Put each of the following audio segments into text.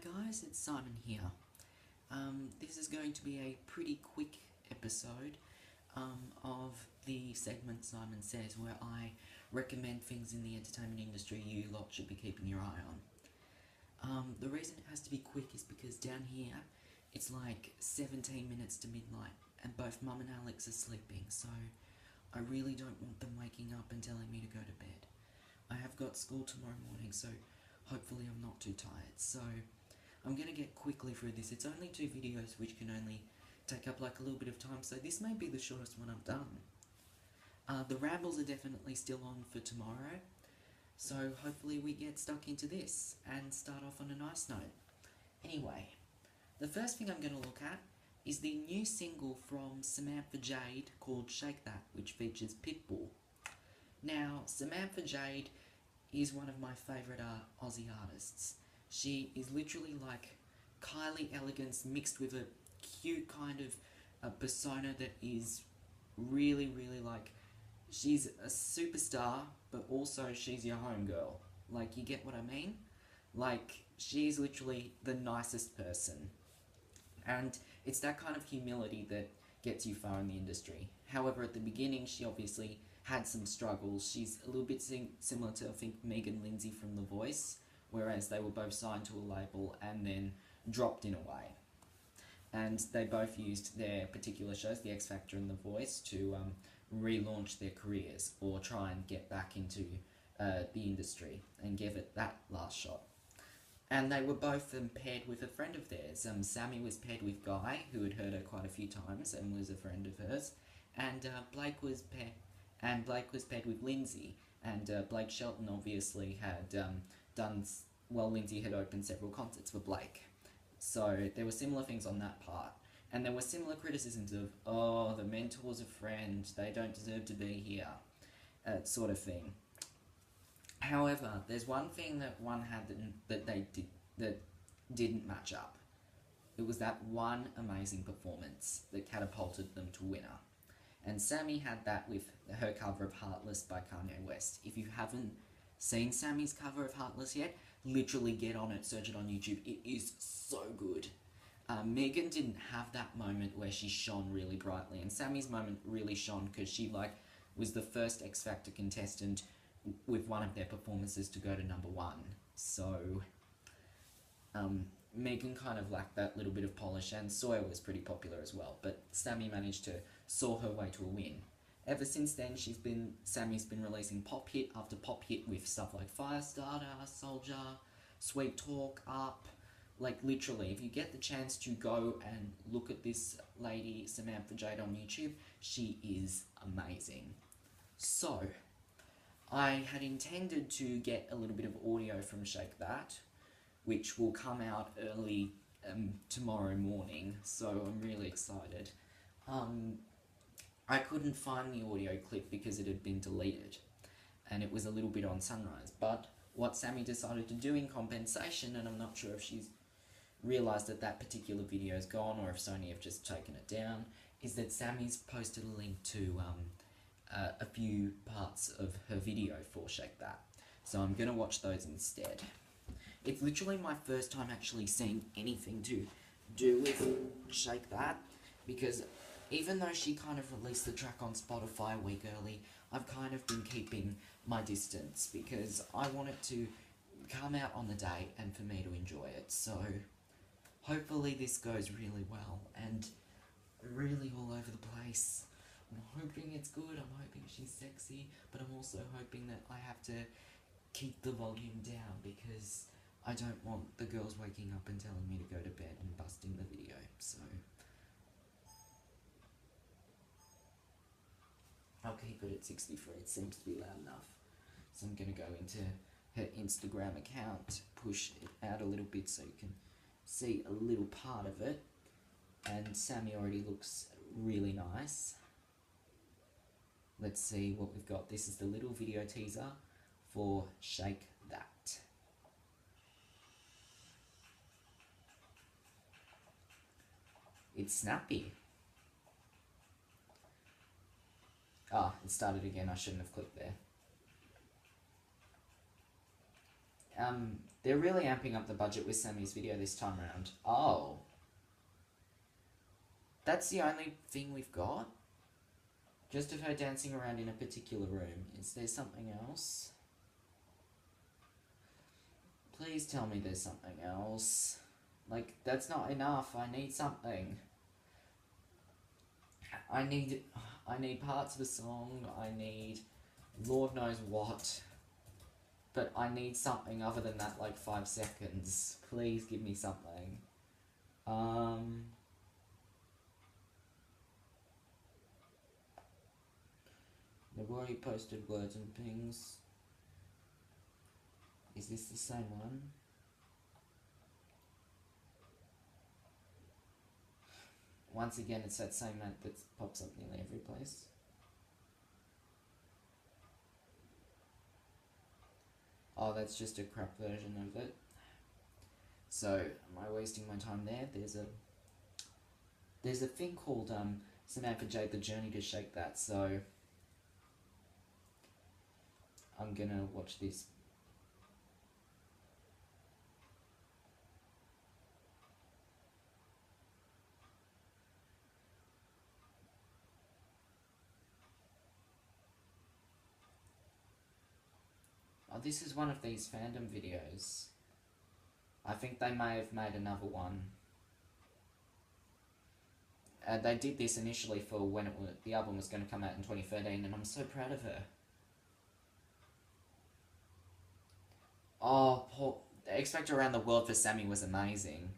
guys, it's Simon here. This is going to be a pretty quick episode of the segment Simon Says, where I recommend things in the entertainment industry you lot should be keeping your eye on. The reason it has to be quick is because down here it's like 17 minutes to midnight and both Mum and Alex are sleeping, so I really don't want them waking up and telling me to go to bed. I have got school tomorrow morning, so hopefully I'm not too tired. So I'm going to get quickly through this. It's only 2 videos which can only take up like a little bit of time, so this may be the shortest one I've done. The rambles are definitely still on for tomorrow, so hopefully we get stuck into this and start off on a nice note. Anyway, the first thing I'm going to look at is the new single from Samantha Jade called Shake That, which features Pitbull. Now, Samantha Jade is one of my favourite Aussie artists. She is literally like Kylie Elegance mixed with a cute kind of a persona that is really like, she's a superstar, but also she's your homegirl. Like, you get what I mean? Like, she's literally the nicest person. And it's that kind of humility that gets you far in the industry. However, at the beginning, she obviously had some struggles. She's a little bit similar to, I think, Megan Lindsay from The Voice, whereas they were both signed to a label and then dropped in a way. And they both used their particular shows, The X Factor and The Voice, to relaunch their careers or try and get back into the industry and give it that last shot. And they were both paired with a friend of theirs. Sammy was paired with Guy, who had heard her quite a few times and was a friend of hers, and Blake was paired with Lindsay, and Blake Shelton obviously had Lindsay had opened several concerts for Blake. So there were similar things on that part. And there were similar criticisms of, oh, the mentor's a friend, they don't deserve to be here, sort of thing. However, there's one thing that one had that didn't match up. It was that one amazing performance that catapulted them to winner. And Sammy had that with her cover of Heartless by Kanye West. If you haven't seen Sammy's cover of Heartless yet, literally get on it, search it on YouTube. It is so good. Megan didn't have that moment where she shone really brightly, and Sammy's moment really shone because she was the first X Factor contestant with one of their performances to go to #1. So Megan kind of lacked that little bit of polish, and Sawyer was pretty popular as well, but Sammy managed to saw her way to a win. Ever since then, Sammy's been releasing pop hit after pop hit with stuff like Firestarter, Soldier, Sweet Talk, Up. Like, literally, if you get the chance to go and look at this lady, Samantha Jade, on YouTube, she is amazing. So, I had intended to get a little bit of audio from Shake That, which will come out early tomorrow morning, so I'm really excited. I couldn't find the audio clip because it had been deleted, and it was a little bit on Sunrise, but what Sammy decided to do in compensation, and I'm not sure if she's realised that that particular video is gone or if Sony have just taken it down, is that Sammy's posted a link to a few parts of her video for Shake That. So I'm going to watch those instead. It's literally my first time actually seeing anything to do with Shake That, because even though she kind of released the track on Spotify a week early, I've kind of been keeping my distance because I want it to come out on the day and for me to enjoy it. So hopefully this goes really well and really all over the place. I'm hoping it's good, I'm hoping she's sexy, but I'm also hoping that I have to keep the volume down because I don't want the girls waking up and telling me to go to bed and busting the video, so I'll keep it at 63, it seems to be loud enough. So I'm going to go into her Instagram account, push it out a little bit so you can see a little part of it, and Sammy already looks really nice. Let's see what we've got. This is the little video teaser for Shake That. It's snappy. Ah, it started again. I shouldn't have clicked there. They're really amping up the budget with Sammy's video this time around. Oh. That's the only thing we've got? Just of her dancing around in a particular room. Is there something else? Please tell me there's something else. Like, that's not enough. I need something. I need parts of a song. I need Lord knows what. But I need something other than that, like, 5 seconds. Please give me something. They've already posted words and things. Is this the same one? Once again, it's that same ad that pops up nearly every place. Oh, that's just a crap version of it. So, am I wasting my time there? There's a thing called Samantha Jade, The Journey to Shake That, so I'm gonna watch this. Oh, this is one of these fandom videos. I think they may have made another one. They did this initially for when the album was going to come out in 2013, and I'm so proud of her. Oh, X Factor Around the World for Sammy was amazing.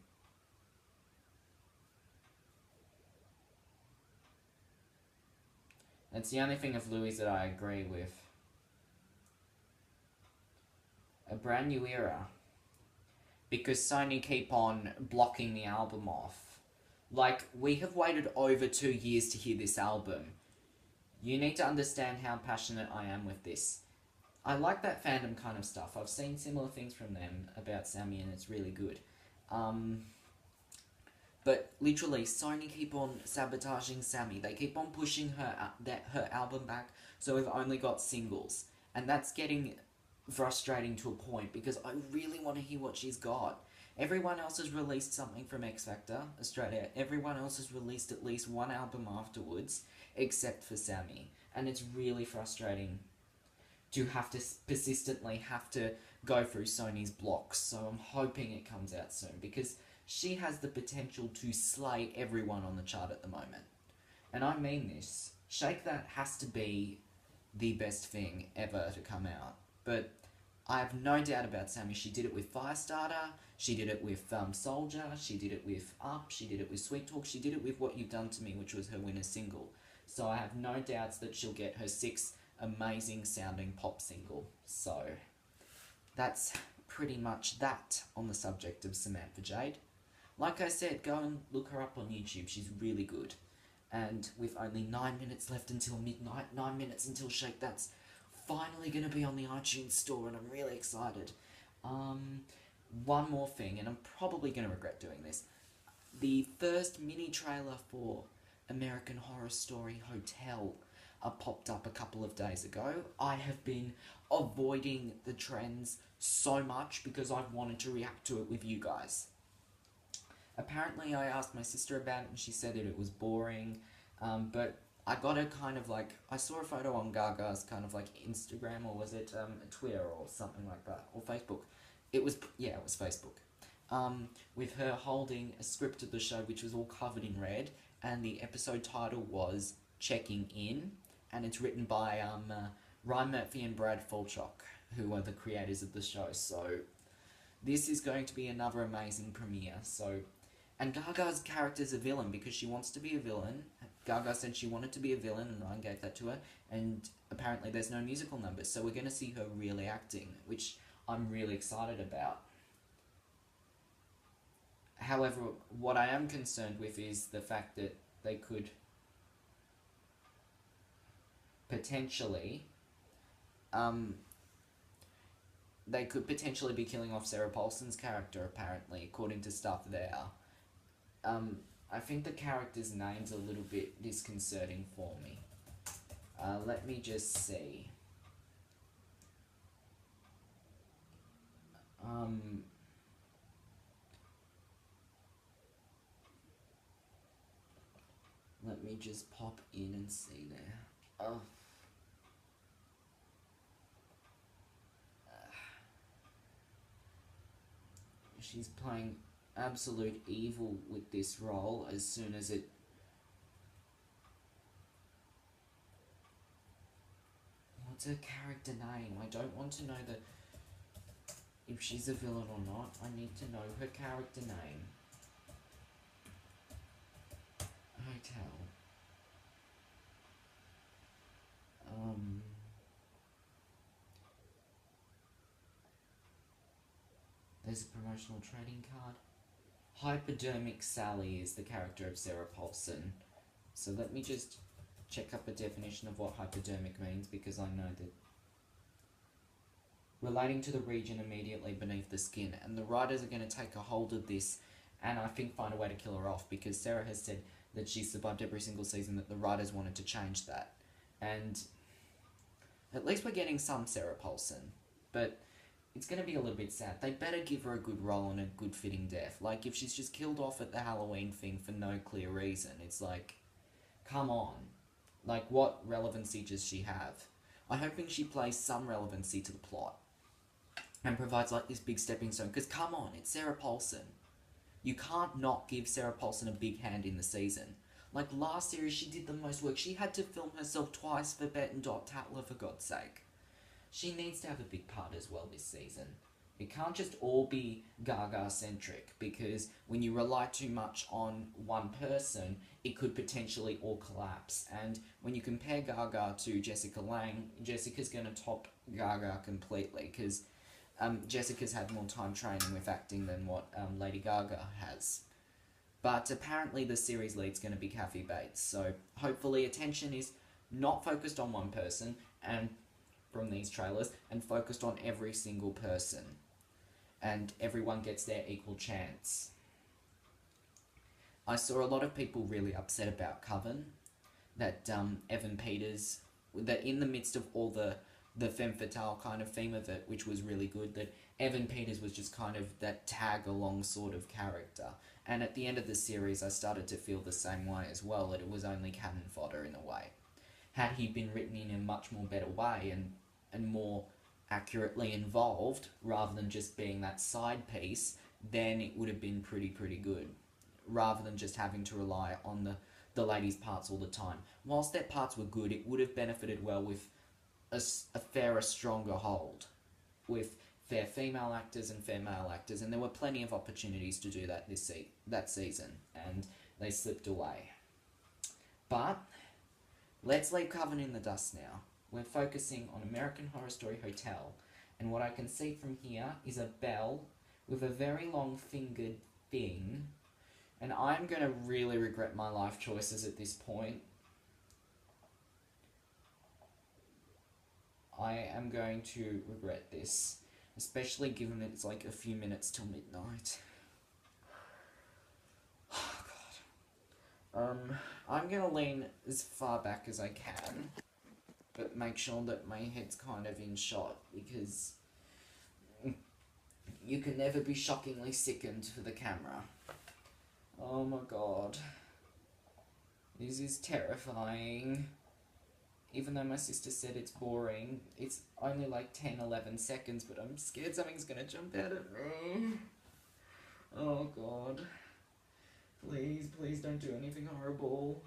That's the only thing of Louis that I agree with. A brand new era. Because Sony keep on blocking the album off. Like, we have waited over 2 years to hear this album. You need to understand how passionate I am with this. I like that fandom kind of stuff. I've seen similar things from them about Sammy, and it's really good. But literally, Sony keep on sabotaging Sammy. They keep on pushing her album back, so we've only got singles. And that's getting frustrating to a point, because I really want to hear what she's got. Everyone else has released something from X Factor Australia. Everyone else has released at least one album afterwards, except for Sammy. And it's really frustrating to have to persistently have to go through Sony's blocks. So I'm hoping it comes out soon, because she has the potential to slay everyone on the chart at the moment. And I mean this. Shake That has to be the best thing ever to come out. But I have no doubt about Sammy. She did it with Firestarter, she did it with Soldier, she did it with Up, she did it with Sweet Talk, she did it with What You've Done to Me, which was her winner single. So I have no doubts that she'll get her 6th amazing sounding pop single. So that's pretty much that on the subject of Samantha Jade. Like I said, go and look her up on YouTube. She's really good. And with only 9 minutes left until midnight, 9 minutes until Shake That's finally going to be on the iTunes store, and I'm really excited. One more thing, and I'm probably going to regret doing this. The first mini trailer for American Horror Story Hotel popped up a couple of days ago. I have been avoiding the trends so much because I've wanted to react to it with you guys. Apparently I asked my sister about it and she said that it was boring, but I got a kind of like, I saw a photo on Gaga's kind of like Instagram, or was it Twitter or something like that, or Facebook. It was Facebook. With her holding a script of the show which was all covered in red, and the episode title was Checking In, and it's written by Ryan Murphy and Brad Falchuk, who are the creators of the show. So this is going to be another amazing premiere. So, and Gaga's character's a villain because she wants to be a villain. Gaga said she wanted to be a villain, and Ryan gave that to her, and apparently there's no musical numbers, so we're going to see her really acting, which I'm really excited about. However, what I am concerned with is the fact that they could potentially be killing off Sarah Paulson's character, apparently, according to stuff there. I think the characters' name's a little bit disconcerting for me. Let me just see. Let me just pop in and see there. Oh. She's playing absolute evil with this role as soon as it... What's her character name? I don't want to know if she's a villain or not. I need to know her character name. Hotel. There's a promotional trading card. Hypodermic Sally is the character of Sarah Paulson. So let me just check up a definition of what hypodermic means, because I know that relating to the region immediately beneath the skin, and the writers are going to take a hold of this and I think find a way to kill her off, because Sarah has said that she survived every single season, that the writers wanted to change that. And at least we're getting some Sarah Paulson, but it's going to be a little bit sad. They better give her a good role and a good fitting death. Like, if she's just killed off at the Halloween thing for no clear reason, it's like, come on. Like, what relevancy does she have? I'm hoping she plays some relevancy to the plot and provides, like, this big stepping stone. Because, come on, it's Sarah Paulson. You can't not give Sarah Paulson a big hand in the season. Like, last series, she did the most work. She had to film herself twice for Bet and Dot Tatler, for God's sake. She needs to have a big part as well this season. It can't just all be Gaga-centric, because when you rely too much on one person, it could potentially all collapse. And when you compare Gaga to Jessica Lange, Jessica's going to top Gaga completely, because Jessica's had more time training with acting than what Lady Gaga has. But apparently the series lead's going to be Kathy Bates, so hopefully attention is not focused on one person, and from these trailers, and focused on every single person. And everyone gets their equal chance. I saw a lot of people really upset about Coven, that Evan Peters, that in the midst of all the femme fatale kind of theme of it, which was really good, that Evan Peters was just kind of that tag-along sort of character. And at the end of the series, I started to feel the same way as well, that it was only cannon fodder in a way. Had he been written in a much more better way and more accurately involved, rather than just being that side piece, then it would have been pretty good. Rather than just having to rely on the ladies' parts all the time. Whilst their parts were good, it would have benefited well with a fairer, stronger hold. With fair female actors and fair male actors, and there were plenty of opportunities to do that that season, and they slipped away. But let's leave Coven in the dust now. We're focusing on American Horror Story Hotel, and what I can see from here is a bell with a very long fingered thing, and I'm going to really regret my life choices at this point. I am going to regret this, especially given that it's like a few minutes till midnight. Oh god. I'm going to lean as far back as I can, but make sure that my head's kind of in shot, because you can never be shockingly sickened for the camera. Oh my god. This is terrifying. Even though my sister said it's boring, it's only like 10-11 seconds, but I'm scared something's gonna jump out at me. Oh god. Please don't do anything horrible.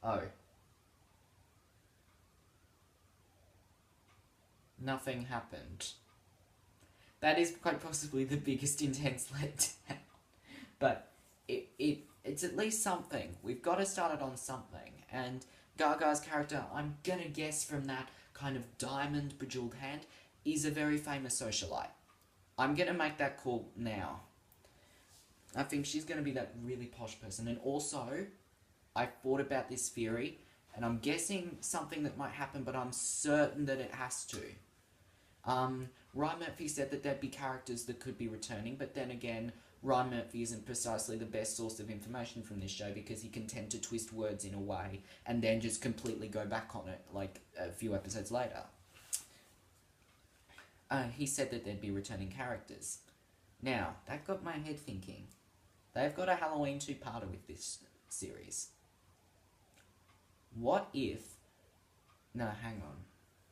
Oh. Nothing happened. That is quite possibly the biggest intense letdown. But it's at least something. We've got to start it on something. And Gaga's character, I'm gonna guess from that kind of diamond bejeweled hand, is a very famous socialite. I'm gonna make that call now. I think she's gonna be that really posh person. And also, I thought about this theory, and I'm guessing something that might happen, but I'm certain that it has to. Ryan Murphy said that there'd be characters that could be returning, but then again, Ryan Murphy isn't precisely the best source of information from this show because he can tend to twist words in a way and then just completely go back on it like a few episodes later. He said that there'd be returning characters. Now, that got my head thinking. They've got a Halloween two-parter with this series. What if... No, hang on.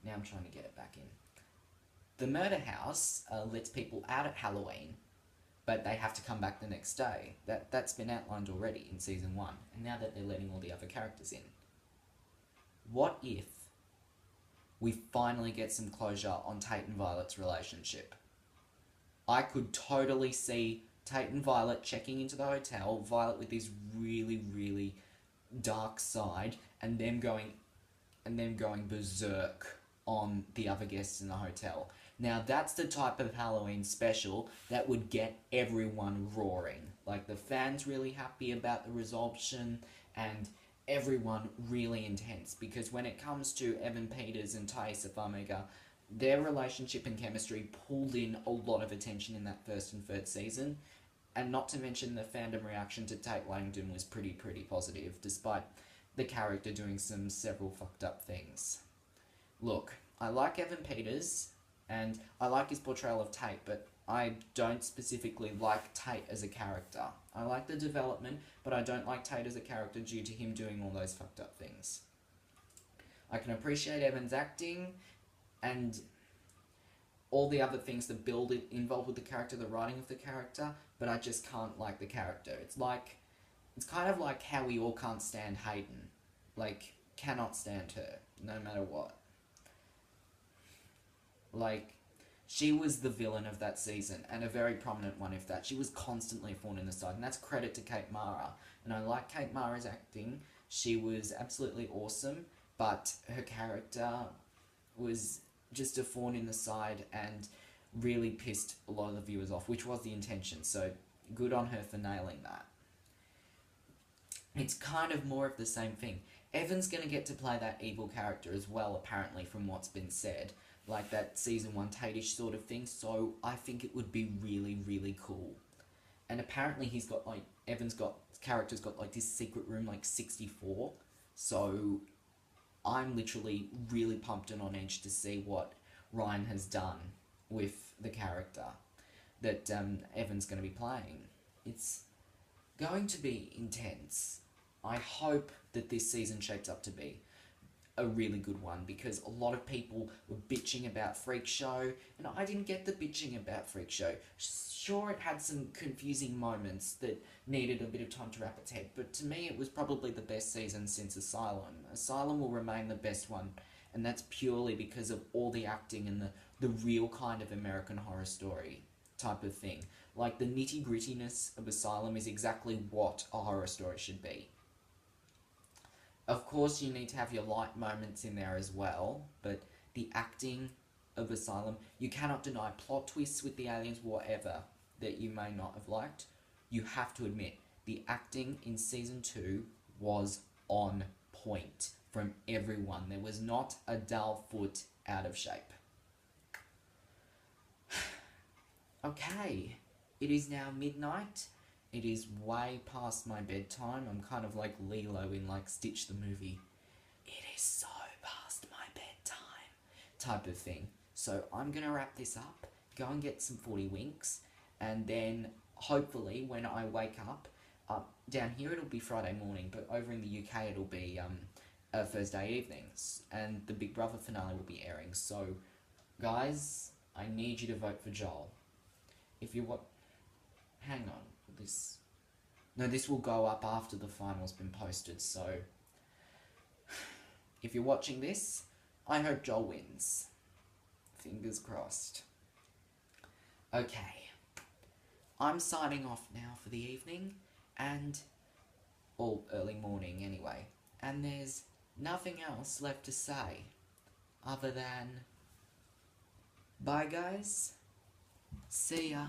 Now I'm trying to get it back in. The murder house lets people out at Halloween, but they have to come back the next day. That's been outlined already in season 1, and now that they're letting all the other characters in. What if we finally get some closure on Tate and Violet's relationship? I could totally see Tate and Violet checking into the hotel, Violet with this really, really dark side, and them going berserk on the other guests in the hotel. Now that's the type of Halloween special that would get everyone roaring. Like the fans really happy about the resolution and everyone really intense, because when it comes to Evan Peters and Thaisa Farmiga, their relationship and chemistry pulled in a lot of attention in that first and third season, and not to mention the fandom reaction to Tate Langdon was pretty positive, despite the character doing several fucked up things. Look, I like Evan Peters, and I like his portrayal of Tate, but I don't specifically like Tate as a character. I like the development, but I don't like Tate as a character due to him doing all those fucked up things. I can appreciate Evan's acting, and all the other things that build it involved with the character, the writing of the character, but I just can't like the character. It's kind of like how we all can't stand Hayden. Like, cannot stand her, no matter what. Like, she was the villain of that season, and a very prominent one if that. She was constantly a thorn in the side, and that's credit to Kate Mara. And I like Kate Mara's acting. She was absolutely awesome, but her character was just a thorn in the side and really pissed a lot of the viewers off, which was the intention, so good on her for nailing that. It's kind of more of the same thing. Evan's going to get to play that evil character as well, apparently, from what's been said. Like that season 1 Tate-ish sort of thing, so I think it would be really cool. And apparently character's got like this secret room like 64, so I'm literally really pumped and on edge to see what Ryan has done with the character that Evan's going to be playing. It's going to be intense. I hope that this season shapes up to be a really good one, because a lot of people were bitching about Freak Show, and I didn't get the bitching about Freak Show. Sure, it had some confusing moments that needed a bit of time to wrap its head, but to me it was probably the best season since Asylum. Asylum will remain the best one, and that's purely because of all the acting and the real kind of American Horror Story type of thing. Like, the nitty-grittiness of Asylum is exactly what a horror story should be. Of course, you need to have your light moments in there as well, but the acting of Asylum, you cannot deny plot twists with the aliens, whatever, that you may not have liked. You have to admit, the acting in Season 2 was on point from everyone. There was not a dull foot out of shape. Okay, it is now midnight. It is way past my bedtime. I'm kind of like Lilo in like Stitch the movie. It is so past my bedtime type of thing. So I'm going to wrap this up, go and get some 40 winks, and then hopefully when I wake up, down here it'll be Friday morning, but over in the UK it'll be Thursday evenings, and the Big Brother finale will be airing. So guys, I need you to vote for Joel. If you want... Hang on. This will go up after the final's been posted, so if you're watching this, I hope Joel wins. Fingers crossed. Okay, I'm signing off now for the evening, or early morning anyway, and there's nothing else left to say other than bye guys, see ya.